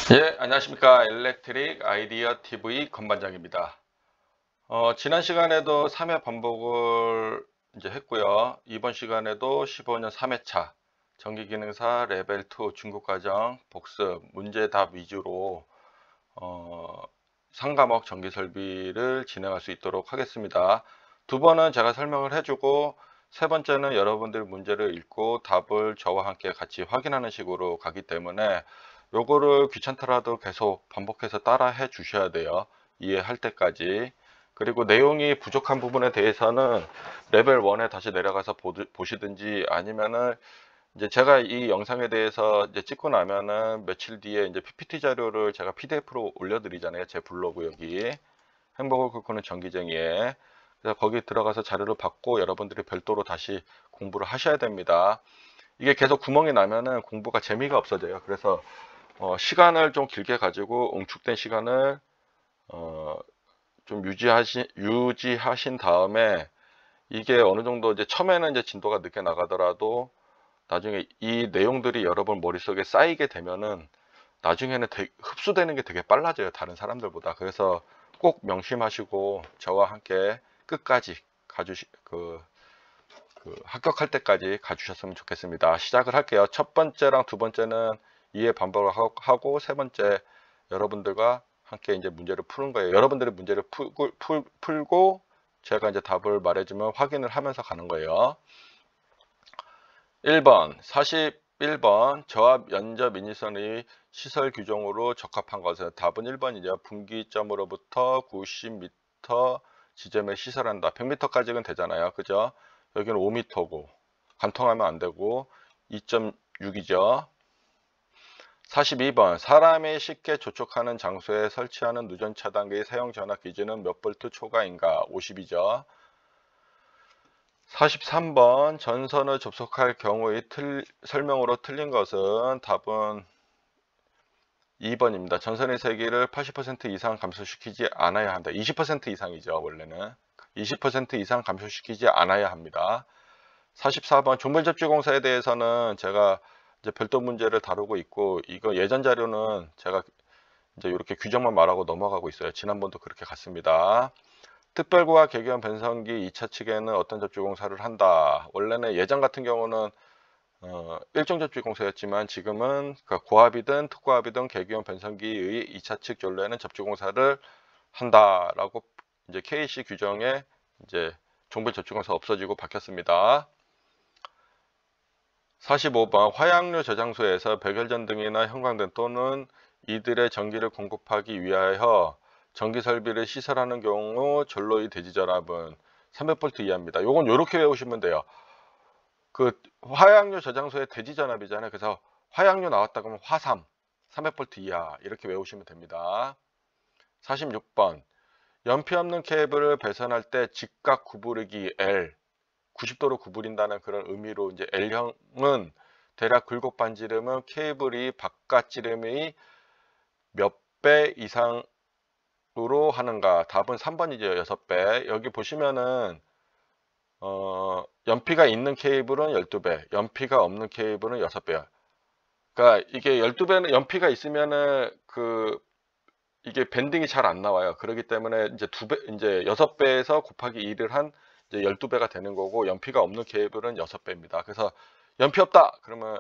예, 안녕하십니까. 일렉트릭 아이디어 TV 건반장입니다. 지난 시간에도 3회 반복을 이제 했고요. 이번 시간에도 15년 3회차 전기기능사 레벨 2 중급과정 복습 문제답 위주로 어, 상과목 전기설비를 진행할 수 있도록 하겠습니다. 두 번은 제가 설명을 해주고 세 번째는 여러분들 문제를 읽고 답을 저와 함께 같이 확인하는 식으로 가기 때문에 요거를 귀찮더라도 계속 반복해서 따라 해 주셔야 돼요. 이해할 때까지. 그리고 내용이 부족한 부분에 대해서는 레벨 1에 다시 내려가서 보시든지 아니면은 이제 제가 이 영상에 대해서 이제 찍고 나면은 며칠 뒤에 이제 PPT 자료를 제가 PDF로 올려드리잖아요. 제 블로그 여기 행복을 꿈꾸는 전기쟁이에. 그래서 거기 들어가서 자료를 받고 여러분들이 별도로 다시 공부를 하셔야 됩니다. 이게 계속 구멍이 나면은 공부가 재미가 없어져요. 그래서 시간을 좀 길게 가지고 응축된 시간을 어, 좀 유지하신 다음에 이게 어느 정도 이제 처음에는 이제 진도가 늦게 나가더라도 나중에 이 내용들이 여러분 머릿속에 쌓이게 되면은 나중에는 흡수되는 게 되게 빨라져요. 다른 사람들보다. 그래서 꼭 명심하시고 저와 함께 끝까지 합격할 때까지 가주셨으면 좋겠습니다. 시작을 할게요. 첫 번째랑 두 번째는 이해 반복을 하고 세 번째 여러분들과 함께 이제 문제를 푸는 거예요. 여러분들이 문제를 풀고 제가 이제 답을 말해주면 확인을 하면서 가는 거예요. 1번 41번 저압 연저 미니선의 시설 규정으로 적합한 것은 답은 1번이죠. 분기점으로부터 90m 지점에 시설한다. 100m까지는 되잖아요. 그죠? 여기는 5m고 관통하면 안 되고 2.6이죠. 42번 사람이 쉽게 접촉하는 장소에 설치하는 누전 차단기의 사용 전압 기준은 몇 볼트 초과인가? 50이죠. 43번 전선을 접속할 경우의 설명으로 틀린 것은 답은 2번입니다. 전선의 세기를 80% 이상 감소시키지 않아야 한다. 20% 이상이죠. 원래는 20% 이상 감소시키지 않아야 합니다. 44번 조물접지공사에 대해서는 제가 이제 별도 문제를 다루고 있고 이거 예전 자료는 제가 이제 이렇게 규정만 말하고 넘어가고 있어요. 지난번도 그렇게 갔습니다. 특별고와 개교환 변성기 2차 측에는 어떤 접지공사를 한다. 원래는 예전 같은 경우는 일종 접지공사였지만 지금은 고압이든 특고압이든 개교환 변성기의 2차 측 전로에는 접지공사를 한다라고 이제 KC 규정에 이제 종별 접지공사 없어지고 바뀌었습니다. 45번 화약류 저장소에서 백열전 등이나 형광등 또는 이들의 전기를 공급하기 위하여 전기 설비를 시설하는 경우 전로의 대지 전압은 300V 이하입니다. 요건 이렇게 외우시면 돼요. 그 화약류 저장소의 대지 전압이잖아요. 그래서 화약류 나왔다 그러면 화삼 300V 이하 이렇게 외우시면 됩니다. 46번 연피 없는 케이블을 배선할 때 직각 구부리기 L 90도로 구부린다는 그런 의미로 이제 L형은 대략 굴곡 반지름은 케이블이 바깥 지름의 몇 배 이상으로 하는가? 답은 3번이죠. 6배. 여기 보시면은 연피가 있는 케이블은 12배, 연피가 없는 케이블은 6배야. 그러니까 이게 12배는 연피가 있으면은 이게 밴딩이 잘 안 나와요. 그렇기 때문에 이제 이제 6배에서 곱하기 2를 한 이제 12배가 되는 거고 연피가 없는 케이블은 6배입니다. 그래서 연피 없다 그러면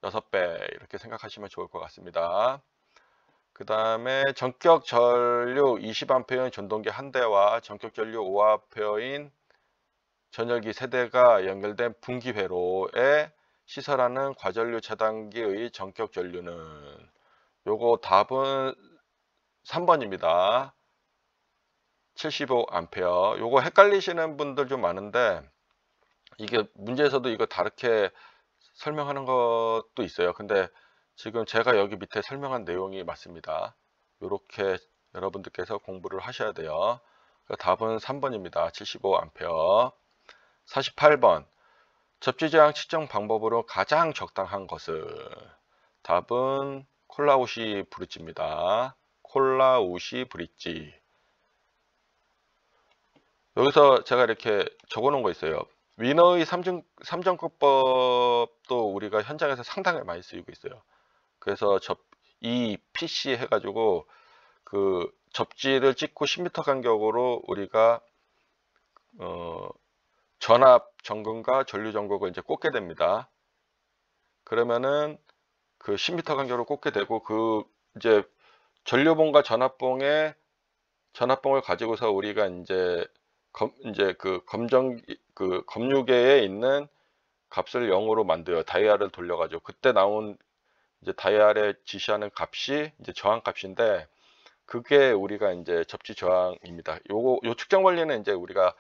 6배 이렇게 생각하시면 좋을 것 같습니다. 그 다음에 전격 전류 20A인 전동기 한 대와 전격 전류 5A인 전열기 세대가 연결된 분기회로에 시설하는 과전류 차단기의 전격 전류는 요거 답은 3번입니다. 75A. 요거 헷갈리시는 분들 좀 많은데 이게 문제에서도 이거 다르게 설명하는 것도 있어요. 근데 지금 제가 여기 밑에 설명한 내용이 맞습니다. 요렇게 여러분들께서 공부를 하셔야 돼요. 답은 3번입니다. 75A. 48번 접지저항 측정 방법으로 가장 적당한 것은 답은 콜라우시 브릿지입니다. 콜라우시 브릿지. 여기서 제가 이렇게 적어 놓은 거 있어요. 위너의 삼정법도 우리가 현장에서 상당히 많이 쓰이고 있어요. 그래서 EPC 해가지고 그 접지를 찍고 10m 간격으로 우리가 전압 점검과 전류 점검을 이제 꽂게 됩니다. 그러면은 그 10m 간격으로 꽂게 되고, 그 이제 전류봉과 전압봉을 가지고서 우리가 이제 그 검유계에 있는 값을 0으로 만들어요. 다이얼을 돌려가지고 그때 나온 이제 다이얼에 지시하는 값이 이제 저항값인데, 그게 우리가 이제 접지 저항입니다. 요 측정 원리는 이제 우리가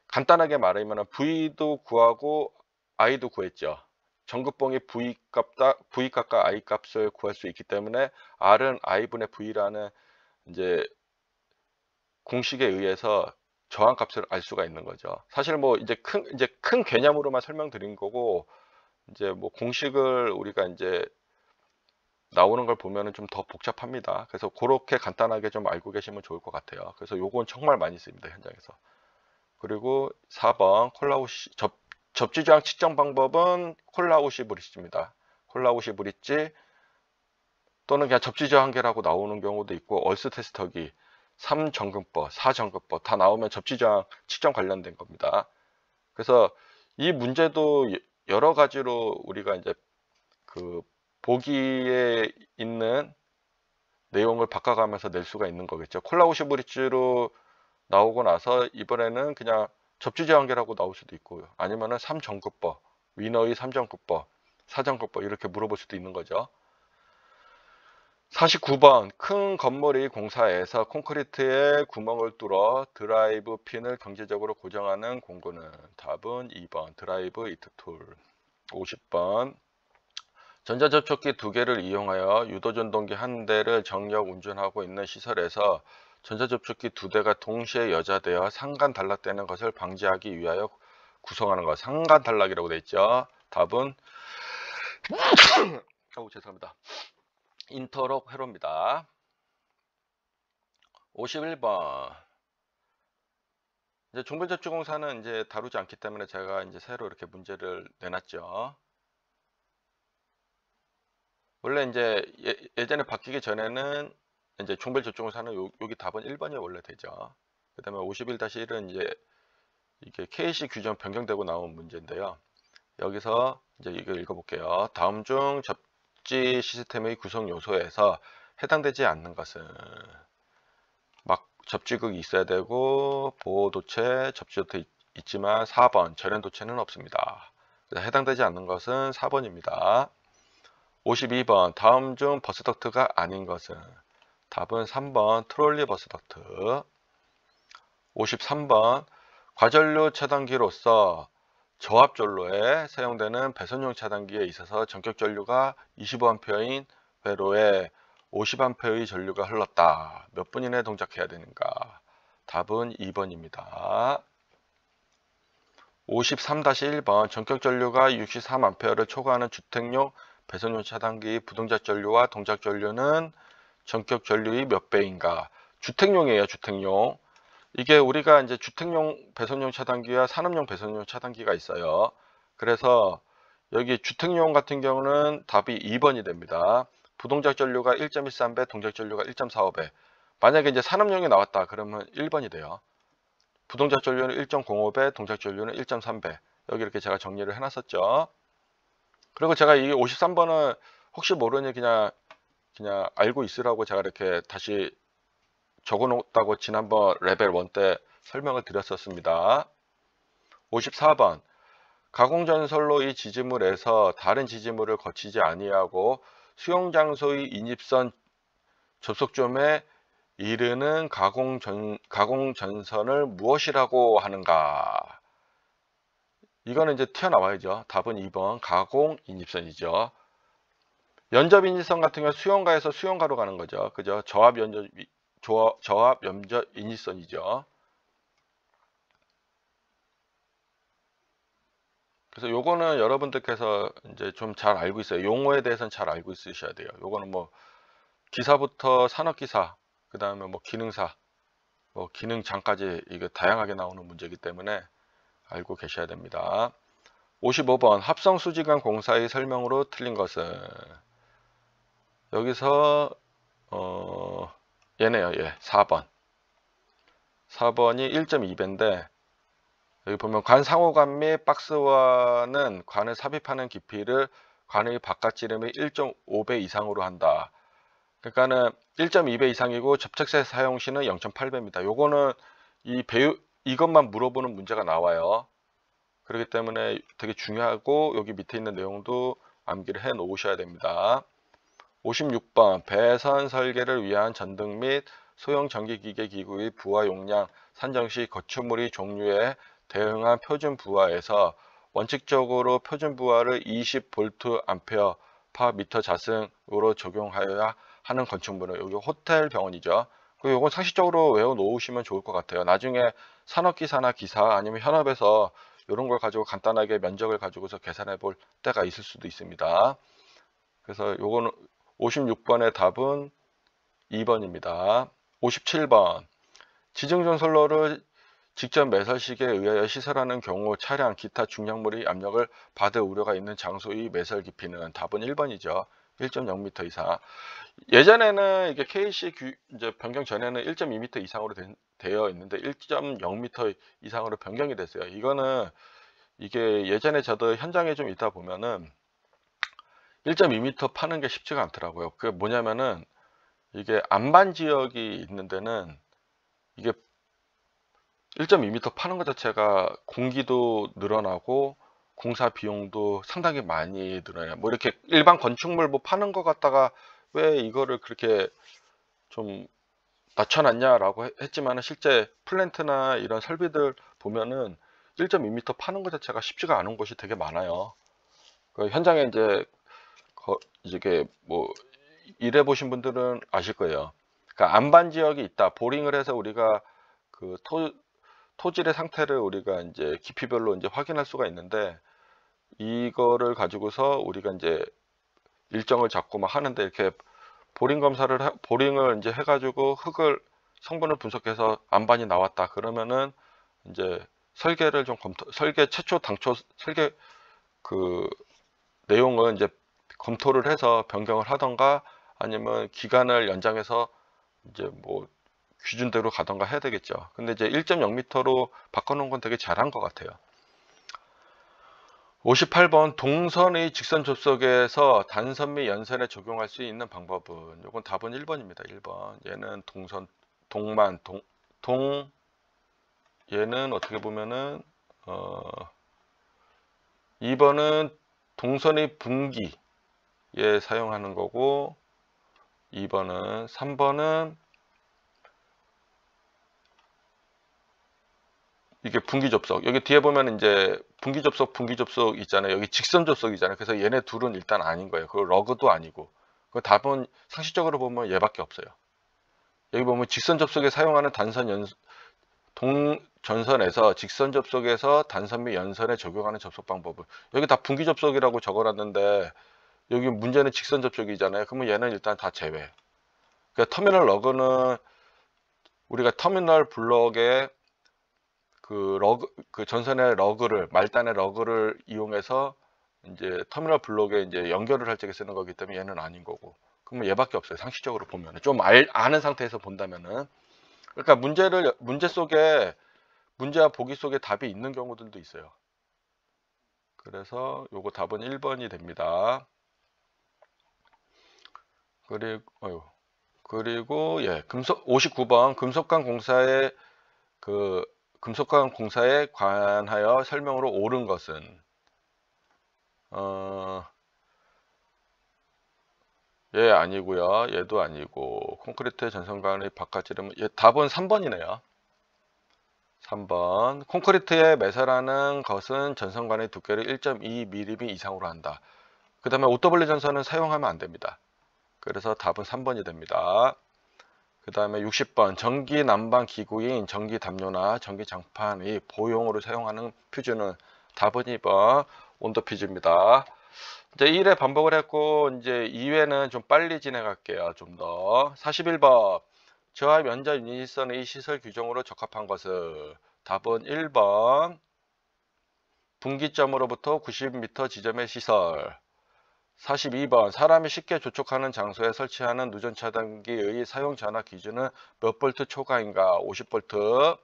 간단하게 말하면 V도 구하고 I도 구했죠. 전극봉이 V 값과 I 값을 구할 수 있기 때문에 R은 I분의 V라는 이제 공식에 의해서 저항값을 알 수가 있는 거죠. 사실 뭐 이제 큰 개념으로만 설명드린 거고, 이제 뭐 공식을 우리가 이제 나오는 걸 보면은 좀 더 복잡합니다. 그래서 그렇게 간단하게 좀 알고 계시면 좋을 것 같아요. 그래서 요건 정말 많이 씁니다, 현장에서. 그리고 4번 콜라우시 접지 저항 측정 방법은 콜라우시 브릿지입니다. 콜라우시 브릿지 또는 그냥 접지 저항계라고 나오는 경우도 있고, 얼스 테스터기, 3전극법, 4전극법 다 나오면 접지 저항 측정 관련된 겁니다. 그래서 이 문제도 여러 가지로 우리가 이제 그 보기에 있는 내용을 바꿔가면서 낼 수가 있는 거겠죠. 콜라우시 브릿지로 나오고 나서 이번에는 그냥 접지 저항계라고 나올 수도 있고요. 아니면은 3전극법, 위너의 3전극법, 4전극법 이렇게 물어볼 수도 있는 거죠. 49번 큰 건물이 공사해서 콘크리트에 구멍을 뚫어 드라이브 핀을 경제적으로 고정하는 공구는? 답은 2번 드라이브 이트 툴. 50번 전자접촉기 2개를 이용하여 유도전동기 1대를 정력 운전하고 있는 시설에서 전자접촉기 2대가 동시에 여자되어 상간 단락되는 것을 방지하기 위하여 구성하는 것. 상간 단락이라고 되어 있죠. 답은 죄송합니다. 인터록 회로입니다. 51번 이제 종변접지공사는 이제 다루지 않기 때문에 제가 이제 새로 이렇게 문제를 내놨죠. 원래 이제 예전에 바뀌기 전에는 이제 종별접종사는 여기 답은 1번이 원래 되죠. 그 다음에 51-1은 이제 이게 KC 규정 변경되고 나온 문제인데요. 여기서 이제 이거 읽어볼게요. 다음 중 접지 시스템의 구성 요소에서 해당되지 않는 것은? 막 접지극이 있어야 되고 보호도체, 접지도체 있지만 4번 절연도체는 없습니다. 그래서 해당되지 않는 것은 4번입니다. 52번 다음 중 버스덕트가 아닌 것은? 답은 3번 트롤리 버스덕트. 53번 과전류 차단기로서 저압전로에 사용되는 배선용 차단기에 있어서 전격전류가 25A인 회로에 50A의 전류가 흘렀다. 몇 분 이내에 동작해야 되는가? 답은 2번입니다. 53-1번 전격전류가 63A를 초과하는 주택용 배선용 차단기 부동작 전류와 동작 전류는 전격 전류의 몇 배인가? 주택용이에요, 주택용. 이게 우리가 이제 주택용 배선용 차단기와 산업용 배선용 차단기가 있어요. 그래서 여기 주택용 같은 경우는 답이 2번이 됩니다. 부동작 전류가 1.13배, 동작 전류가 1.45배. 만약에 이제 산업용이 나왔다 그러면 1번이 돼요. 부동작 전류는 1.05배, 동작 전류는 1.3배. 여기 이렇게 제가 정리를 해놨었죠. 그리고 제가 이 53번은 혹시 모르니 그냥 알고 있으라고 제가 이렇게 다시 적어놓았다고 지난번 레벨 1 때 설명을 드렸었습니다. 54번 가공전설로 이 지지물에서 다른 지지물을 거치지 아니하고 수용장소의 인입선 접속점에 이르는 가공전선을 무엇이라고 하는가? 이거는 이제 튀어나와야죠. 답은 2번 가공인입선이죠. 연접인입선 같은 경우 수용가에서 수용가로 가는 거죠. 그죠? 저압 연접 인입선이죠. 그래서 요거는 여러분들께서 이제 좀 잘 알고 있어요. 용어에 대해서는 잘 알고 있으셔야 돼요. 요거는 뭐 기사부터 산업기사, 그 다음에 뭐 기능사, 뭐 기능장까지 이게 다양하게 나오는 문제이기 때문에 알고 계셔야 됩니다. 55번 합성수지관 공사의 설명으로 틀린 것은? 여기서 얘네요. 예, 4번. 4번이 1.2배인데 여기 보면 관 상호관 및 박스와는 관을 삽입하는 깊이를 관의 바깥 지름의 1.5배 이상으로 한다. 그러니까는 1.2배 이상이고 접착제 사용 시는 0.8배입니다. 요거는 이것만 물어보는 문제가 나와요. 그렇기 때문에 되게 중요하고 여기 밑에 있는 내용도 암기를 해 놓으셔야 됩니다. 56번 배선 설계를 위한 전등 및 소형 전기기계 기구의 부하 용량 산정 시 거치물의 종류에 대응한 표준 부하에서 원칙적으로 표준 부하를 20V 암페어 파 미터 자승으로 적용하여야 하는 건축물은 여기 호텔 병원이죠. 그 요건 상식적으로 외워 놓으시면 좋을 것 같아요. 나중에 산업기사나 기사 아니면 현업에서 이런 걸 가지고 간단하게 면적을 가지고서 계산해 볼 때가 있을 수도 있습니다. 그래서 요거는 56번의 답은 2번입니다. 57번 지증전선로를 직접 매설식에 의하여 시설하는 경우 차량, 기타 중량물의 압력을 받을 우려가 있는 장소의 매설 깊이는 답은 1번이죠. 1.0m 이상. 예전에는 이게 KC 이제 변경 전에는 1.2m 이상으로 되어 있는데 1.0m 이상으로 변경이 됐어요. 이거는 이게 예전에 저도 현장에 좀 있다 보면은 1.2m 파는 게 쉽지가 않더라고요. 그게 뭐냐면은 이게 안반 지역이 있는 데는 이게 1.2m 파는 것 자체가 공기도 늘어나고 공사 비용도 상당히 많이 늘어나요. 뭐 이렇게 일반 건축물 뭐 파는 것 같다가 왜 이거를 그렇게 좀 낮춰놨냐라고 했지만은 실제 플랜트나 이런 설비들 보면은 1.2m 파는 것 자체가 쉽지가 않은 곳이 되게 많아요. 그 현장에 이게 뭐 일해 보신 분들은 아실 거예요. 그러니까 안반 지역이 있다. 보링을 해서 우리가 그 토질의 상태를 우리가 이제 깊이별로 이제 확인할 수가 있는데 이거를 가지고서 우리가 이제 일정을 잡고 막 하는데 이렇게 보링을 이제 해가지고 흙을 성분을 분석해서 안반이 나왔다. 그러면은 이제 설계를 좀 설계 최초 당초 설계 그 내용을 이제 검토를 해서 변경을 하던가 아니면 기간을 연장해서 이제 뭐 기준대로 가던가 해야 되겠죠. 근데 이제 1.0m로 바꿔놓은 건 되게 잘한 것 같아요. 58번 동선의 직선 접속에서 단선 및 연선에 적용할 수 있는 방법은 이건 답은 1번입니다. 1번. 얘는 얘는 어떻게 보면은 2번은 동선의 분기에 사용하는 거고 3번은 이게 분기 접속. 여기 뒤에 보면 이제 분기 접속 있잖아요. 여기 직선 접속이잖아요. 그래서 얘네 둘은 일단 아닌 거예요. 그 러그도 아니고. 그 답은 상식적으로 보면 얘밖에 없어요. 여기 보면 직선 접속에 사용하는 동전선에서 직선 접속에서 단선 및 연선에 적용하는 접속 방법을 여기 다 분기 접속이라고 적어놨는데 여기 문제는 직선 접속이잖아요. 그러면 얘는 일단 다 제외. 그러니까 터미널 러그는 우리가 터미널 블럭에 그 전선의 말단의 러그를 이용해서 이제 터미널 블록에 이제 연결을 할 적에 쓰는 거기 때문에 얘는 아닌 거고. 그러면 얘밖에 없어요. 상식적으로 보면은. 좀 아는 상태에서 본다면은. 그러니까 문제와 보기 속에 답이 있는 경우들도 있어요. 그래서 요거 답은 1번이 됩니다. 그리고 예, 59번 금속관 공사에 관하여 설명으로 옳은 것은 얘 아니고요. 얘도 아니고 콘크리트 전선관의 바깥 지름은 얘 답은 3번이네요. 3번 콘크리트에 매설하는 것은 전선관의 두께를 1.2mm 이상으로 한다. 그 다음에 OW 전선은 사용하면 안 됩니다. 그래서 답은 3번이 됩니다. 그 다음에 60번 전기 난방 기구인 전기 담요나 전기 장판의 보용으로 사용하는 퓨즈는 답은 2번 온도 퓨즈입니다. 이제 1회 반복을 했고 이제 2회는 좀 빨리 진행할게요. 좀 더. 41번 저하 면적 유니선의 시설 규정으로 적합한 것은 답은 1번 분기점으로부터 90m 지점의 시설. 42번 사람이 쉽게 접촉하는 장소에 설치하는 누전 차단기의 사용 전압 기준은 몇 볼트 초과인가? 50볼트.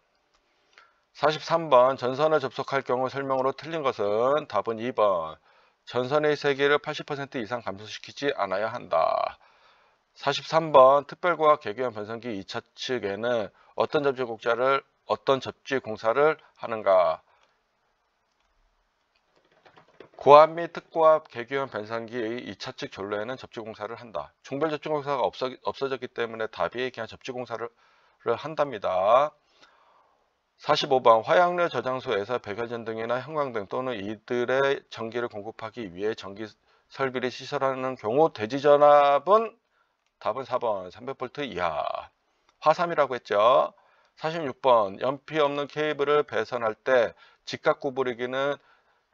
43번 전선을 접속할 경우 설명으로 틀린 것은 답은 2번 전선의 세기를 80% 이상 감소시키지 않아야 한다. 43번 특별고압 개교형 변성기 2차 측에는 어떤 접지 공사를 하는가? 고압 및 특고압 개교형 변성기의 2차 측 전로에는 접지 공사를 한다. 종별 접지 공사가 없어졌기 때문에 답이 그냥 접지 공사를 한답니다. 45번 화약류 저장소에서 백열전등이나 형광등 또는 이들의 전기를 공급하기 위해 전기 설비를 시설하는 경우 대지전압은 답은 4번 300V 이하. 화삼이라고 했죠. 46번 연피 없는 케이블을 배선할 때 직각 구부리기는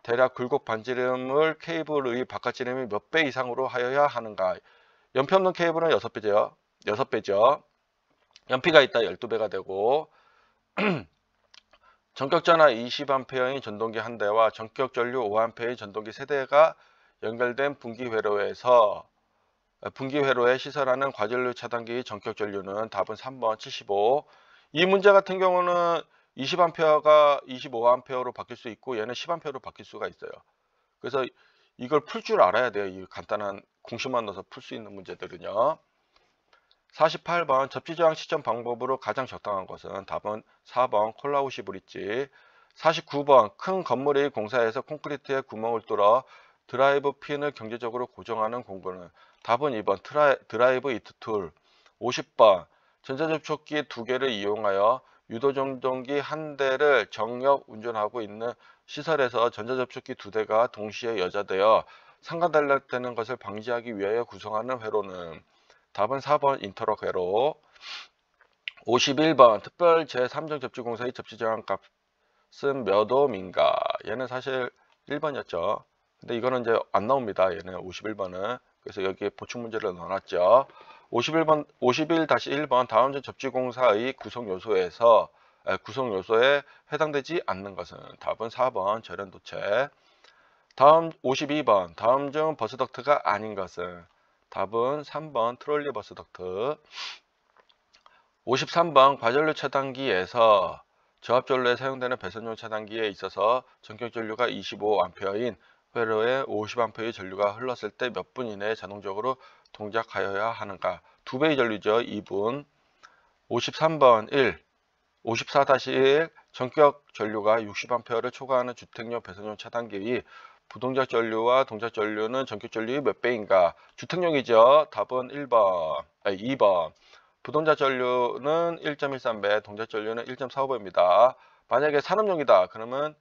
대략 굴곡 반지름을 케이블의 바깥지름이 몇 배 이상으로 하여야 하는가? 연피 없는 케이블은 6배죠. 6배죠. 연피가 있다 12배가 되고 전격전화 20A의 전동기 한 대와 전격전류 5A의 전동기 세대가 연결된 분기회로에 시설하는 과전류 차단기의 전격전류는 답은 3번 75. 이 문제 같은 경우는 20A가 25A로 바뀔 수 있고 얘는 10A로 바뀔 수가 있어요. 그래서 이걸 풀 줄 알아야 돼요. 이 간단한 공식만 넣어서 풀 수 있는 문제들은요. 48번 접지저항 시점 방법으로 가장 적당한 것은 답은 4번 콜라우시 브릿지. 49번 큰 건물의 공사에서 콘크리트에 구멍을 뚫어 드라이브 핀을 경제적으로 고정하는 공구는 답은 2번 드라이브 이트 툴. 50번 전자접촉기 2개를 이용하여 유도전동기 한 대를 정력 운전하고 있는 시설에서 전자접촉기 2대가 동시에 여자되어 상관단락되는 것을 방지하기 위하여 구성하는 회로는 답은 4번 인터럭 회로. 51번 특별 제3정 접지공사의 접지저항 값은 몇 옴인가? 얘는 사실 1번이었죠. 근데 이거는 이제 안 나옵니다. 얘는 51번은. 그래서 여기에 보충 문제를 넣어놨죠. 51-1번 다음 전 접지공사의 구성 요소에 해당되지 않는 것은 답은 4번 절연도체. 다음 52번 다음 중 버스덕트가 아닌 것은 답은 3번 트롤리 버스덕트. 53번 과전류 차단기에서 저압전로에 사용되는 배선용 차단기에 있어서 전격전류가 25A인 회로에 50A의 전류가 흘렀을 때 몇 분 이내에 자동적으로 동작하여야 하는가? 2배의 전류죠. 2분. 53번 1. 54-1 전격 전류가 60A를 초과하는 주택용 배선용 차단기의 부동작 전류와 동작 전류는 전격 전류의 몇 배인가? 주택용이죠. 답은 2번. 부동작 전류는 1.13배, 동작 전류는 1.45배입니다. 만약에 산업용이다. 그러면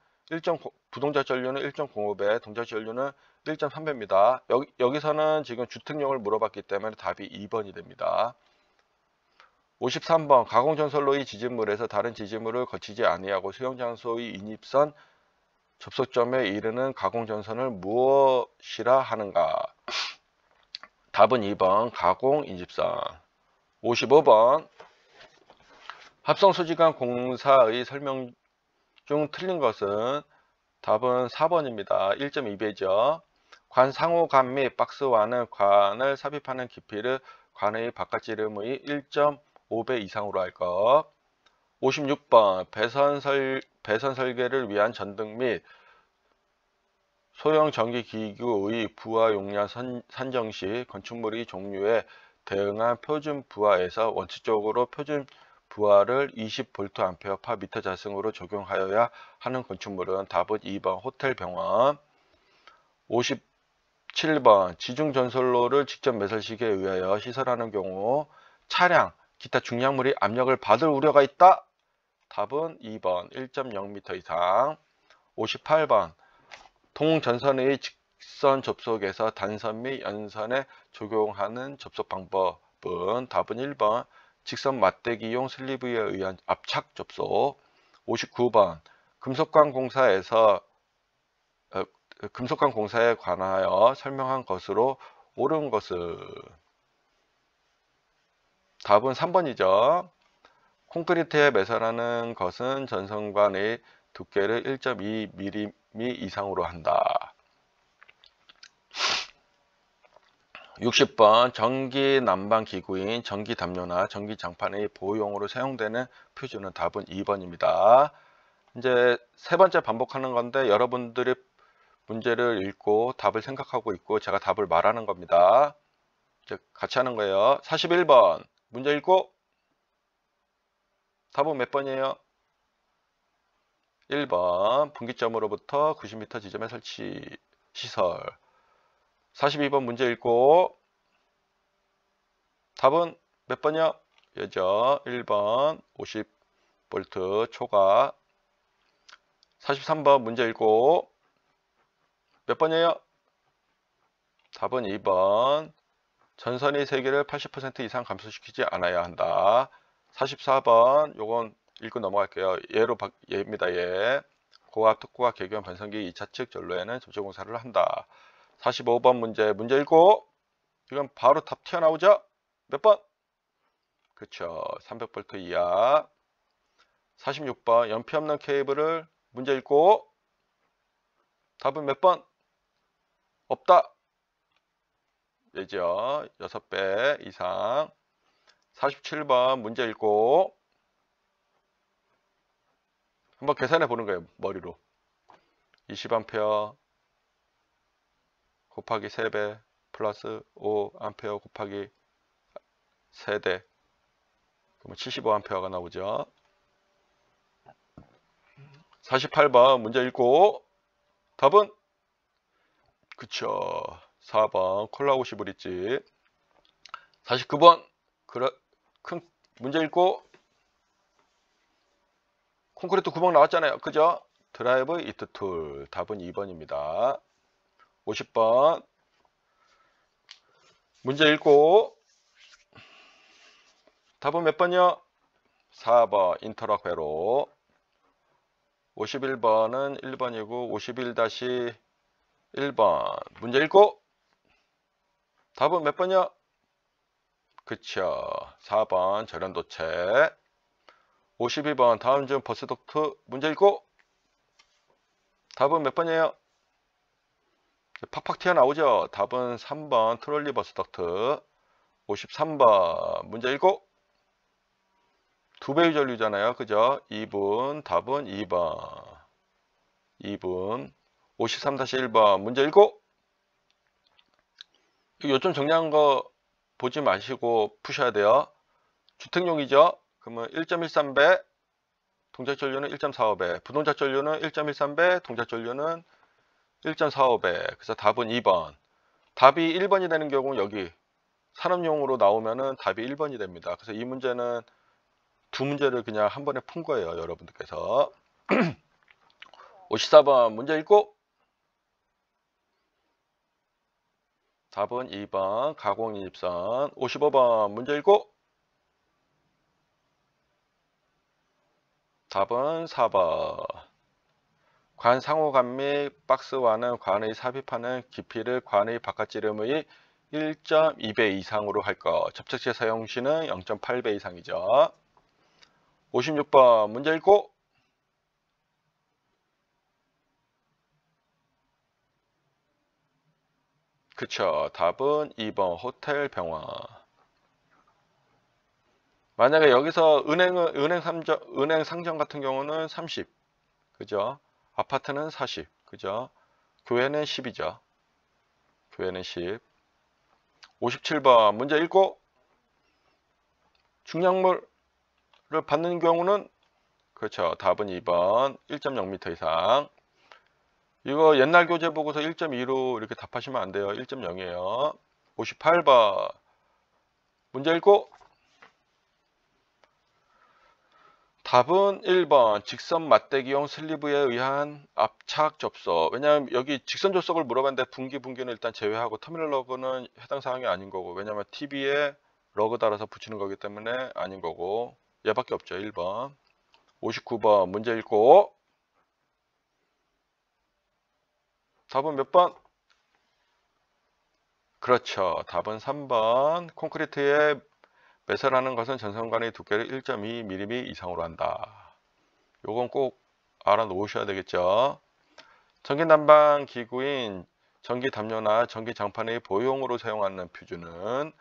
부동작 전류는 1.05배, 동작 전류는 1.3배입니다. 여기서는 지금 주택용을 물어봤기 때문에 답이 2번이 됩니다. 53번 가공전선로의 지진물에서 다른 지진물을 거치지 아니하고 수용장소의 인입선 접속점에 이르는 가공전선을 무엇이라 하는가? 답은 2번 가공인집선. 55번 합성수지관 공사의 설명 중 틀린 것은 답은 4번입니다. 1.2배죠. 관 상호관 및 박스와는 관을 삽입하는 깊이를 관의 바깥지름의 1.5배 이상으로 할 것. 56번 배선 설계를 위한 전등 및 소형 전기기구의 부하 용량 산정 시 건축물의 종류에 대응한 표준 부하에서 원칙적으로 표준 부하를 20V 파 미터 자승으로 적용하여야 하는 건축물은 답은 2번 호텔 병원. 57번 지중전선로를 직접 매설식에 의하여 시설하는 경우 차량, 기타 중량물이 압력을 받을 우려가 있다. 답은 2번 1.0m 이상. 58번 동전선의 직선 접속에서 단선 및 연선에 적용하는 접속 방법은 답은 1번 직선 맞대기용 슬리브에 의한 압착 접속. 59번 금속관 공사에 관하여 설명한 것으로 옳은 것은 답은 3번이죠. 콘크리트에 매설하는 것은 전선관의 두께를 1.2mm 이상으로 한다. 60번 전기 난방 기구인 전기 담요나 전기 장판의 보호용으로 사용되는 퓨즈는 답은 2번입니다. 이제 세 번째 반복하는 건데 여러분들이 문제를 읽고 답을 생각하고 있고 제가 답을 말하는 겁니다. 이제 같이 하는 거예요. 41번 문제 읽고 답은 몇 번이에요? 1번 분기점으로부터 90m 지점에 설치 시설. 42번 문제 읽고 답은 몇 번이요? 예죠. 1번 50V 초과. 43번 문제 읽고 몇 번이에요? 답은 2번 전선의 세기를 80% 이상 감소시키지 않아야 한다. 44번 요건 읽고 넘어갈게요. 예입니다. 예. 고압 특고압 개교환 변성기 2차 측 전로에는 접촉 공사를 한다. 45번 문제 읽고 이건 바로 답 튀어나오죠? 몇 번? 그쵸. 300V 이하. 46번 연피 없는 케이블을 문제 읽고 답은 몇 번? 없다. 예죠. 6배 이상. 47번 문제 읽고 한번 계산해 보는 거예요. 머리로. 20A 곱하기 3배 플러스 5A 곱하기 3대 그러면 75A가 나오죠. 48번 문제 읽고 답은 그쵸. 4번 콜라 50브릿지. 49번 큰 문제 읽고 콘크리트 구멍 나왔잖아요. 그죠? 드라이브 이트 툴. 답은 2번입니다. 50번 문제 읽고 답은 몇 번이요? 4번 인터락 회로. 51번은 1번이고 51-1번 문제 읽고 답은 몇 번이요? 그쵸. 4번 절연도체. 52번 다음 중 버스 덕트 문제 읽고 답은 몇 번이에요? 팍팍 튀어나오죠. 답은 3번 트롤리 버스 덕트. 53번 문제 읽고 2배 유전류잖아요. 그죠? 2분 답은 2번 2분. 53-1번 문제 읽고 요점 정리한 거 보지 마시고 푸셔야 돼요. 주택용이죠. 그러면 1.13배 동작 전류는 1.45배 부동작 전류는 1.13배 동작 전류는 1.45배. 그래서 답은 2번. 답이 1번이 되는 경우는 여기 산업용으로 나오면은 답이 1번이 됩니다. 그래서 이 문제는 두 문제를 그냥 한 번에 푼 거예요. 여러분들께서. 54번 문제 읽고 답은 2번 가공인입선. 55번 문제 읽고 답은 4번 관 상호간미 박스와는 관의 삽입하는 깊이를 관의 바깥지름의 1.2배 이상으로 할 것. 접착제 사용 시는 0.8배 이상이죠. 56번 문제 읽고 그쵸. 답은 2번 호텔 병원. 만약에 여기서 은행 상점 같은 경우는 30. 그죠? 아파트는 40. 그죠? 교회는 10이죠. 교회는 10. 57번 문제 읽고 중량물을 받는 경우는 그렇죠. 답은 2번 1.0m 이상. 이거 옛날 교재 보고서 1.2로 이렇게 답하시면 안 돼요. 1.0이에요. 58번 문제 읽고 답은 1번 직선 맞대기용 슬리브에 의한 압착 접속. 왜냐하면 여기 직선 접속을 물어봤는데 분기는 일단 제외하고 터미널 러그는 해당 사항이 아닌 거고, 왜냐하면 TV에 러그 달아서 붙이는 거기 때문에 아닌 거고, 얘밖에 없죠. 1번. 59번 문제 읽고 답은 몇 번? 그렇죠. 답은 3번. 콘크리트에 매설하는 것은 전선관의 두께를 1.2mm 이상으로 한다. 요건 꼭 알아놓으셔야 되겠죠. 전기 난방 기구인 전기 담요나 전기 장판의 보용으로 사용하는 퓨즈는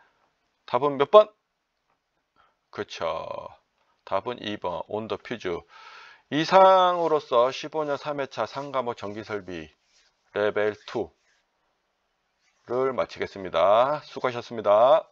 답은 몇 번? 그렇죠. 답은 2번 온도 퓨즈. 이상으로서 15년 3회차 상가목 전기설비 레벨 2를 마치겠습니다. 수고하셨습니다.